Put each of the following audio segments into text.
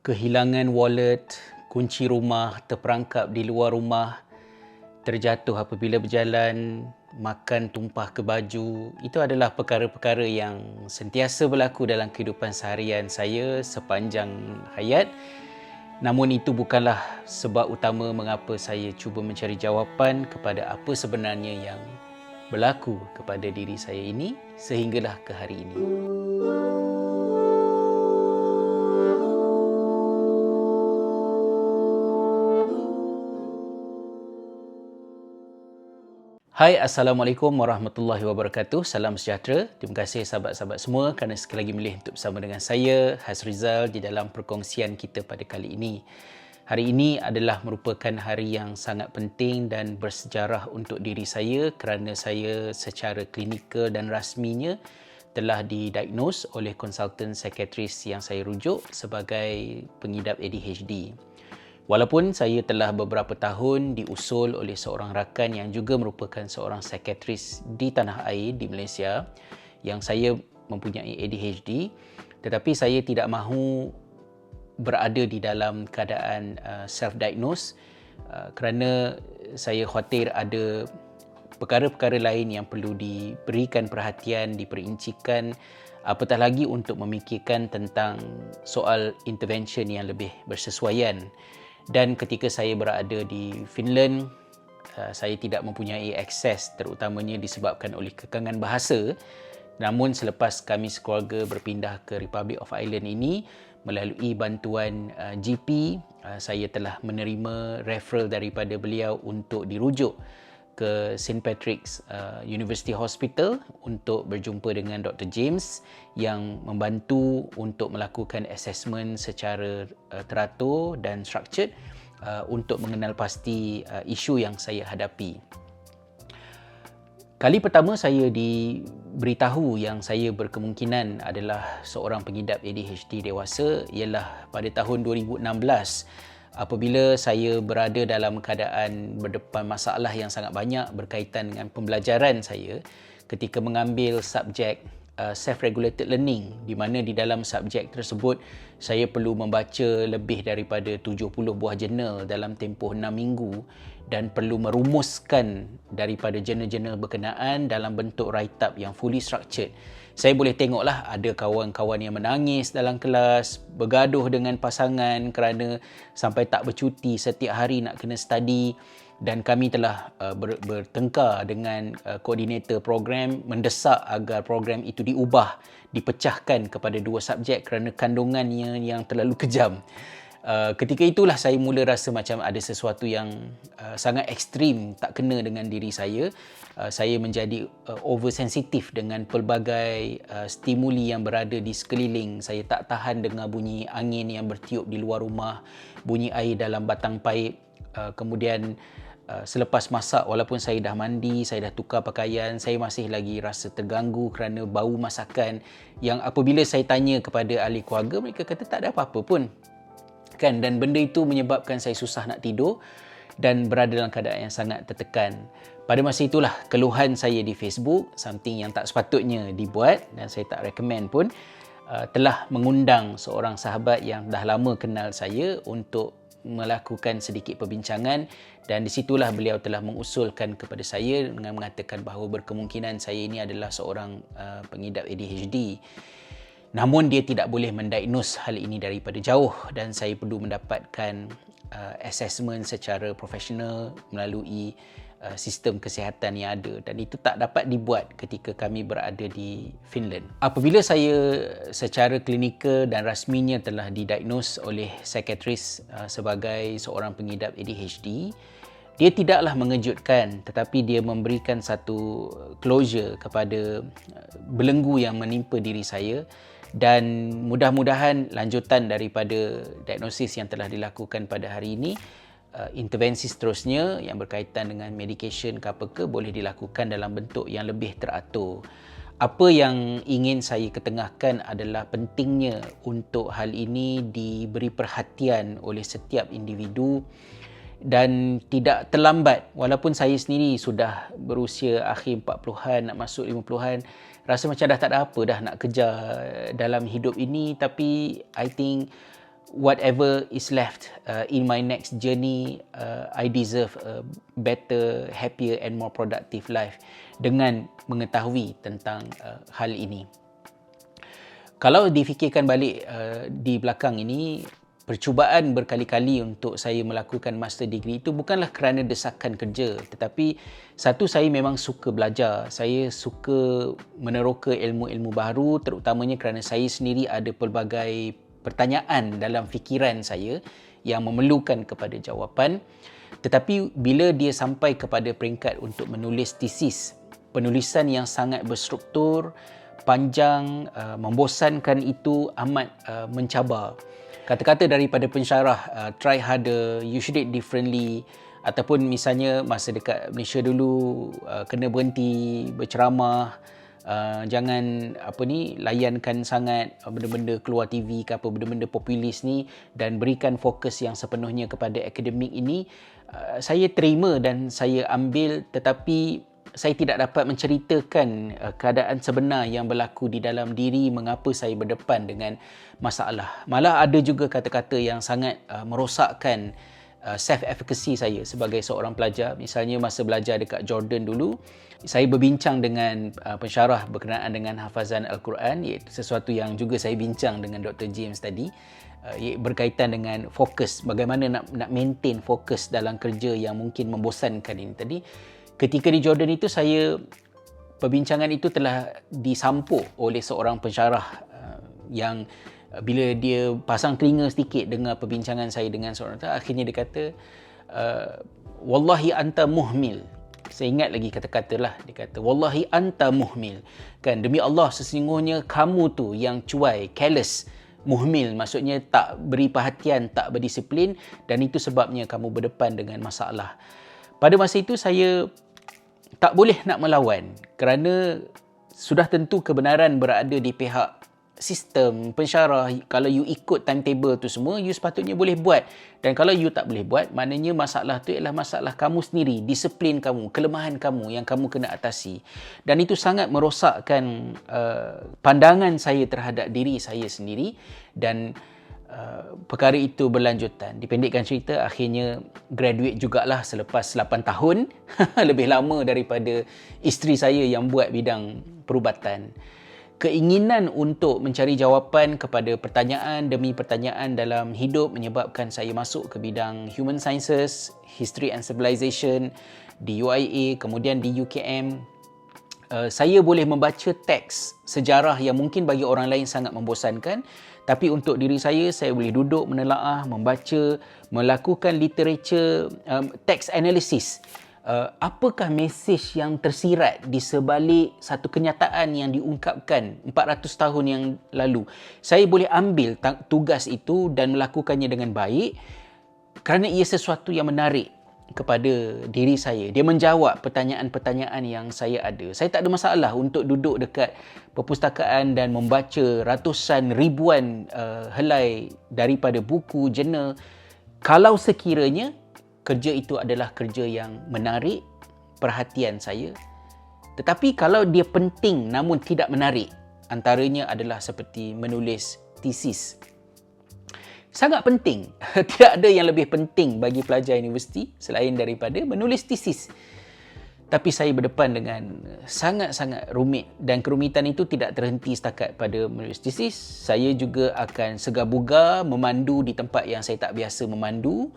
Kehilangan wallet, kunci rumah, terperangkap di luar rumah, terjatuh apabila berjalan, makan tumpah ke baju. Itu adalah perkara-perkara yang sentiasa berlaku dalam kehidupan seharian saya sepanjang hayat. Namun itu bukanlah sebab utama mengapa saya cuba mencari jawapan kepada apa sebenarnya yang berlaku kepada diri saya ini sehinggalah ke hari ini. Hai, Assalamualaikum warahmatullahi wabarakatuh. Salam sejahtera. Terima kasih sahabat-sahabat semua kerana sekali lagi milih untuk bersama dengan saya, Hasrizal, di dalam perkongsian kita pada kali ini. Hari ini adalah merupakan hari yang sangat penting dan bersejarah untuk diri saya kerana saya secara klinikal dan rasminya telah didiagnos oleh konsultan psikiatris yang saya rujuk sebagai pengidap ADHD. Walaupun saya telah beberapa tahun diusul oleh seorang rakan yang juga merupakan seorang psikiatris di tanah air di Malaysia yang saya mempunyai ADHD, tetapi saya tidak mahu berada di dalam keadaan self-diagnose kerana saya khawatir ada perkara-perkara lain yang perlu diberikan perhatian, diperincikan, apatah lagi untuk memikirkan tentang soal intervention yang lebih bersesuaian. Dan ketika saya berada di Finland, saya tidak mempunyai akses terutamanya disebabkan oleh kekangan bahasa. Namun selepas kami sekeluarga berpindah ke Republic of Ireland ini, melalui bantuan GP, saya telah menerima referral daripada beliau untuk dirujuk ke St. Patrick's University Hospital untuk berjumpa dengan Dr. James yang membantu untuk melakukan assessment secara teratur dan structured untuk mengenal pasti isu yang saya hadapi. Kali pertama saya diberitahu yang saya berkemungkinan adalah seorang pengidap ADHD dewasa ialah pada tahun 2016 apabila saya berada dalam keadaan berdepan masalah yang sangat banyak berkaitan dengan pembelajaran saya ketika mengambil subjek self-regulated learning, di mana di dalam subjek tersebut saya perlu membaca lebih daripada 70 buah jurnal dalam tempoh 6 minggu dan perlu merumuskan daripada jurnal-jurnal berkenaan dalam bentuk write-up yang fully structured. Saya boleh tengoklah ada kawan-kawan yang menangis dalam kelas, bergaduh dengan pasangan kerana sampai tak bercuti setiap hari nak kena study, dan kami telah bertengkar dengan koordinator program mendesak agar program itu diubah, dipecahkan kepada 2 subjek kerana kandungannya yang terlalu kejam. Ketika itulah saya mula rasa macam ada sesuatu yang sangat ekstrim tak kena dengan diri saya. Saya menjadi oversensitif dengan pelbagai stimuli yang berada di sekeliling. Saya tak tahan dengar bunyi angin yang bertiup di luar rumah, bunyi air dalam batang paip. Kemudian selepas masak, walaupun saya dah mandi, saya dah tukar pakaian, saya masih lagi rasa terganggu kerana bau masakan yang apabila saya tanya kepada ahli keluarga, mereka kata tak ada apa-apa pun. Dan benda itu menyebabkan saya susah nak tidur dan berada dalam keadaan yang sangat tertekan. Pada masa itulah keluhan saya di Facebook, something yang tak sepatutnya dibuat dan saya tak recommend pun, telah mengundang seorang sahabat yang dah lama kenal saya untuk melakukan sedikit perbincangan, dan di situlah beliau telah mengusulkan kepada saya dengan mengatakan bahawa berkemungkinan saya ini adalah seorang pengidap ADHD. Namun dia tidak boleh mendiagnos hal ini daripada jauh dan saya perlu mendapatkan assessment secara profesional melalui sistem kesihatan yang ada, dan itu tak dapat dibuat ketika kami berada di Finland. Apabila saya secara klinikal dan rasminya telah didiagnos oleh psikiatris sebagai seorang pengidap ADHD, dia tidaklah mengejutkan tetapi dia memberikan satu closure kepada belenggu yang menimpa diri saya, dan mudah-mudahan lanjutan daripada diagnosis yang telah dilakukan pada hari ini, intervensi seterusnya yang berkaitan dengan medication ke apa ke boleh dilakukan dalam bentuk yang lebih teratur. Apa yang ingin saya ketengahkan adalah pentingnya untuk hal ini diberi perhatian oleh setiap individu dan tidak terlambat. Walaupun saya sendiri sudah berusia akhir 40-an nak masuk 50-an, rasa macam dah tak ada apa dah nak kejar dalam hidup ini, tapi I think whatever is left in my next journey, I deserve a better, happier and more productive life dengan mengetahui tentang hal ini. Kalau difikirkan balik di belakang ini, percubaan berkali-kali untuk saya melakukan master degree itu bukanlah kerana desakan kerja, tetapi satu, saya memang suka belajar. Saya suka meneroka ilmu-ilmu baru, terutamanya kerana saya sendiri ada pelbagai pertanyaan dalam fikiran saya yang memerlukan kepada jawapan. Tetapi bila dia sampai kepada peringkat untuk menulis tesis, penulisan yang sangat berstruktur, panjang, membosankan, itu amat mencabar. Kata-kata daripada pensyarah, try harder, you should it differently, ataupun misalnya masa dekat Malaysia dulu, kena berhenti berceramah, jangan layankan sangat benda-benda keluar TV ke apa, benda-benda populis ni, dan berikan fokus yang sepenuhnya kepada akademik ini. Saya terima dan saya ambil, tetapi saya tidak dapat menceritakan keadaan sebenar yang berlaku di dalam diri, mengapa saya berdepan dengan masalah. Malah ada juga kata-kata yang sangat merosakkan self-efficacy saya sebagai seorang pelajar. Misalnya masa belajar dekat Jordan dulu, saya berbincang dengan pensyarah berkenaan dengan hafazan Al-Quran, iaitu sesuatu yang juga saya bincang dengan Dr. James tadi, berkaitan dengan fokus, bagaimana nak maintain fokus dalam kerja yang mungkin membosankan ini tadi. Ketika di Jordan itu, perbincangan itu telah disampuk oleh seorang pensyarah yang bila dia pasang telinga sedikit dengar perbincangan saya dengan seorang tu, akhirnya dia kata, wallahi anta muhmil. Saya ingat lagi kata-kata lah, dia kata, wallahi anta muhmil. Kan, demi Allah, sesungguhnya kamu tu yang cuai, careless. Muhmil maksudnya tak beri perhatian, tak berdisiplin, dan itu sebabnya kamu berdepan dengan masalah. Pada masa itu saya tak boleh nak melawan, kerana sudah tentu kebenaran berada di pihak sistem, pensyarah. Kalau you ikut timetable tu semua, you sepatutnya boleh buat. Dan kalau you tak boleh buat, maknanya masalah tu ialah masalah kamu sendiri, disiplin kamu, kelemahan kamu yang kamu kena atasi. Dan itu sangat merosakkan pandangan saya terhadap diri saya sendiri. Dan perkara itu berlanjutan. Dipendekkan cerita, akhirnya graduate jugalah selepas 8 tahun. Lebih lama daripada isteri saya yang buat bidang perubatan. Keinginan untuk mencari jawapan kepada pertanyaan demi pertanyaan dalam hidup menyebabkan saya masuk ke bidang Human Sciences, History and Civilization di UIA, kemudian di UKM. Saya boleh membaca teks sejarah yang mungkin bagi orang lain sangat membosankan, tapi untuk diri saya boleh duduk menelaah, membaca, melakukan literature, text analysis. Apakah mesej yang tersirat di sebalik satu kenyataan yang diungkapkan 400 tahun yang lalu. Saya boleh ambil tugas itu dan melakukannya dengan baik kerana ia sesuatu yang menarik kepada diri saya. Dia menjawab pertanyaan-pertanyaan yang saya ada. Saya tak ada masalah untuk duduk dekat perpustakaan dan membaca ratusan ribuan helai daripada buku, jurnal, kalau sekiranya kerja itu adalah kerja yang menarik perhatian saya. Tetapi kalau dia penting namun tidak menarik, antaranya adalah seperti menulis tesis. Sangat penting. Tidak ada yang lebih penting bagi pelajar universiti selain daripada menulis tesis. Tapi saya berdepan dengan sangat-sangat rumit, dan kerumitan itu tidak terhenti setakat pada menulis tesis. Saya juga akan segar-bugar memandu di tempat yang saya tak biasa memandu.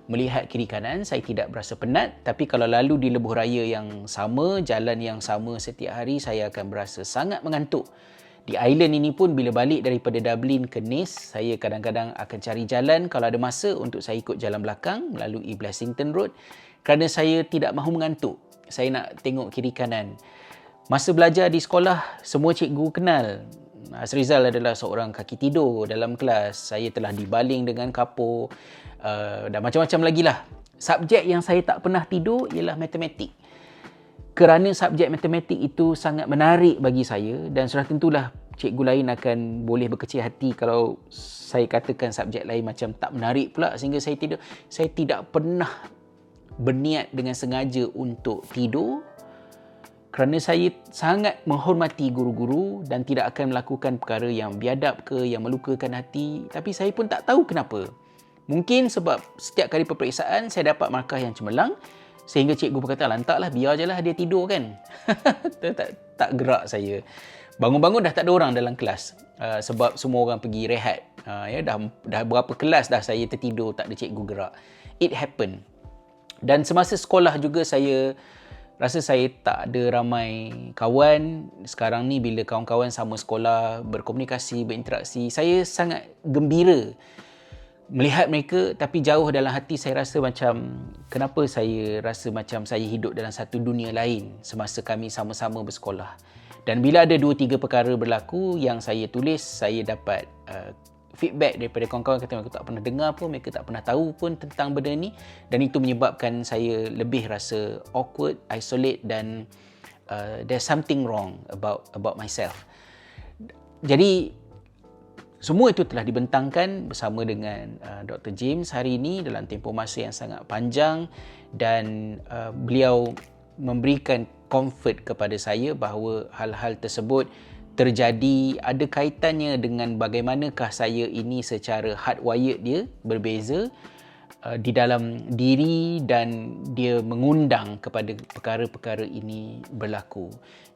Melihat kiri kanan, saya tidak berasa penat. Tapi kalau lalu di lebuh raya yang sama, jalan yang sama setiap hari, saya akan berasa sangat mengantuk. Di island ini pun, bila balik daripada Dublin ke Nice, saya kadang-kadang akan cari jalan kalau ada masa untuk saya ikut jalan belakang melalui Blessington Road, kerana saya tidak mahu mengantuk. Saya nak tengok kiri kanan. Masa belajar di sekolah, semua cikgu kenal. Azrizal adalah seorang kaki tidur dalam kelas. Saya telah dibaling dengan kapur. Dan macam-macam lagi lah. Subjek yang saya tak pernah tidur ialah matematik. Kerana subjek matematik itu sangat menarik bagi saya, dan sudah tentulah cikgu lain akan boleh berkecil hati kalau saya katakan subjek lain macam tak menarik pula sehingga saya tidur. Saya tidak pernah berniat dengan sengaja untuk tidur, kerana saya sangat menghormati guru-guru dan tidak akan melakukan perkara yang biadab ke, yang melukakan hati. Tapi saya pun tak tahu kenapa. Mungkin sebab setiap kali peperiksaan saya dapat markah yang cemerlang, sehingga cikgu berkata, lantaklah biar je lah dia tidur kan. tak gerak saya. Bangun-bangun dah tak ada orang dalam kelas. Sebab semua orang pergi rehat. Dah berapa kelas dah saya tertidur, tak ada cikgu gerak. It happened. Dan semasa sekolah juga saya rasa saya tak ada ramai kawan. Sekarang ni bila kawan-kawan sama sekolah, berkomunikasi, berinteraksi, saya sangat gembira melihat mereka, tapi jauh dalam hati saya rasa macam, kenapa saya rasa macam saya hidup dalam satu dunia lain semasa kami sama-sama bersekolah. Dan bila ada 2-3 perkara berlaku yang saya tulis, saya dapat feedback daripada kawan-kawan, kata mereka tak pernah dengar pun, mereka tak pernah tahu pun tentang benda ni, dan itu menyebabkan saya lebih rasa awkward, isolate, dan there's something wrong about myself. Jadi semua itu telah dibentangkan bersama dengan Dr. James hari ini dalam tempoh masa yang sangat panjang, dan beliau memberikan comfort kepada saya bahawa hal-hal tersebut terjadi ada kaitannya dengan bagaimanakah saya ini secara hardwired dia berbeza di dalam diri, dan dia mengundang kepada perkara-perkara ini berlaku.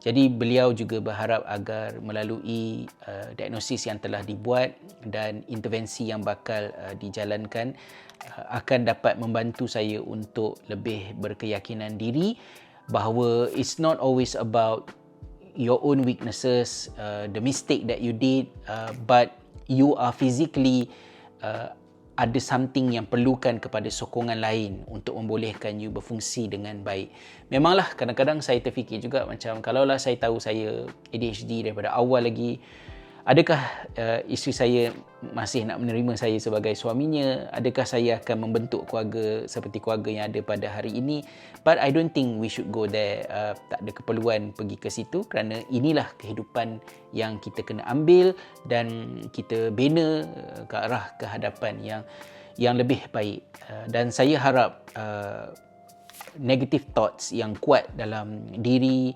Jadi beliau juga berharap agar melalui diagnosis yang telah dibuat dan intervensi yang bakal dijalankan akan dapat membantu saya untuk lebih berkeyakinan diri bahawa it's not always about your own weaknesses, the mistake that you did, but you are physically ada something yang perlukan kepada sokongan lain untuk membolehkan you berfungsi dengan baik. Memanglah kadang-kadang saya terfikir juga macam, kalaulah saya tahu saya ADHD daripada awal lagi, adakah isteri saya masih nak menerima saya sebagai suaminya? Adakah saya akan membentuk keluarga seperti keluarga yang ada pada hari ini? But I don't think we should go there. Tak ada keperluan pergi ke situ, kerana inilah kehidupan yang kita kena ambil dan kita bina ke arah kehadapan yang lebih baik. Dan saya harap negative thoughts yang kuat dalam diri,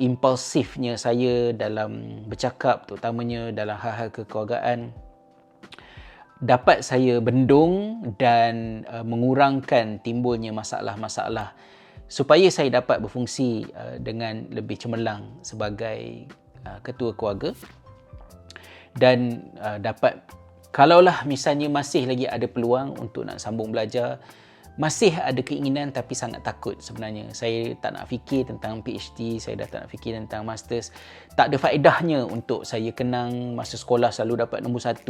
impulsifnya saya dalam bercakap, terutamanya dalam hal-hal kekeluargaan, dapat saya bendung dan mengurangkan timbulnya masalah-masalah supaya saya dapat berfungsi dengan lebih cemerlang sebagai ketua keluarga, dan dapat, kalaulah misalnya masih lagi ada peluang untuk nak sambung belajar, masih ada keinginan tapi sangat takut sebenarnya. Saya tak nak fikir tentang PhD, saya dah tak nak fikir tentang Masters. Tak ada faedahnya untuk saya kenang masa sekolah selalu dapat nombor 1,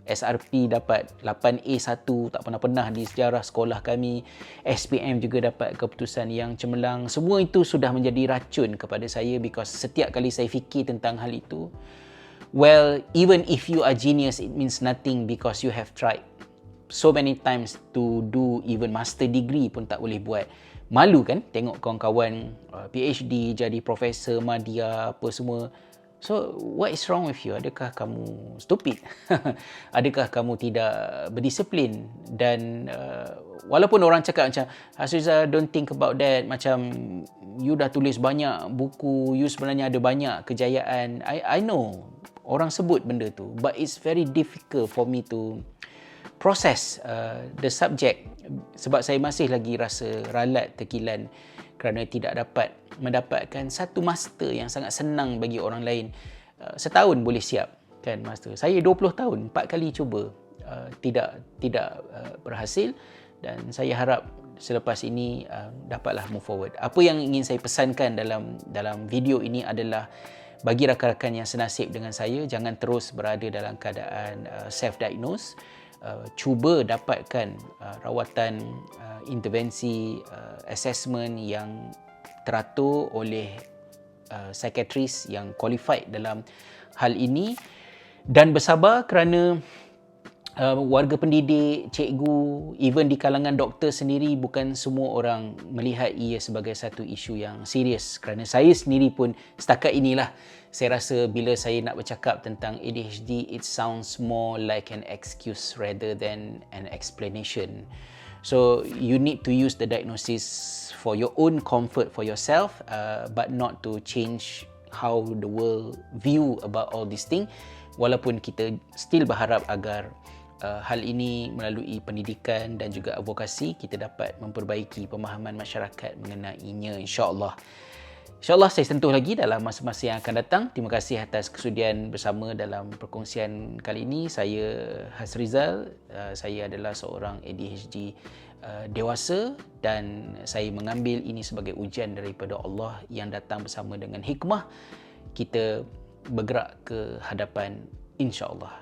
SRP dapat 8A1, tak pernah-pernah di sejarah sekolah kami. SPM juga dapat keputusan yang cemerlang. Semua itu sudah menjadi racun kepada saya, because setiap kali saya fikir tentang hal itu, well, even if you are genius, it means nothing because you have tried so many times to do even master degree pun tak boleh buat. Malu kan tengok kawan-kawan PhD jadi profesor, madya, apa semua. So what is wrong with you? Adakah kamu stupid? Adakah kamu tidak berdisiplin? Dan walaupun orang cakap macam, Hasriza, don't think about that, macam you dah tulis banyak buku, you sebenarnya ada banyak kejayaan. I know orang sebut benda tu, but it's very difficult for me to process the subject, sebab saya masih lagi rasa ralat, terkilan kerana tidak dapat mendapatkan satu master yang sangat senang bagi orang lain. Setahun boleh siap kan master. Saya 20 tahun 4 kali cuba, tidak berhasil, dan saya harap selepas ini dapatlah move forward. Apa yang ingin saya pesankan dalam video ini adalah, bagi rakan-rakan yang senasib dengan saya, jangan terus berada dalam keadaan self-diagnose. Cuba dapatkan rawatan, intervensi, assessment yang teratur oleh psikiatris yang qualified dalam hal ini, dan bersabar kerana warga pendidik, cikgu, even di kalangan doktor sendiri, bukan semua orang melihat ia sebagai satu isu yang serius. Kerana saya sendiri pun setakat inilah, saya rasa bila saya nak bercakap tentang ADHD, it sounds more like an excuse rather than an explanation. So you need to use the diagnosis for your own comfort for yourself, but not to change how the world view about all these things. Walaupun kita still berharap agar hal ini melalui pendidikan dan juga advokasi kita dapat memperbaiki pemahaman masyarakat mengenainya, insya-Allah. InsyaAllah saya sentuh lagi dalam masa-masa yang akan datang. Terima kasih atas kesudian bersama dalam perkongsian kali ini. Saya Hasrizal, saya adalah seorang ADHD dewasa dan saya mengambil ini sebagai ujian daripada Allah yang datang bersama dengan hikmah kita bergerak ke hadapan, insya-Allah.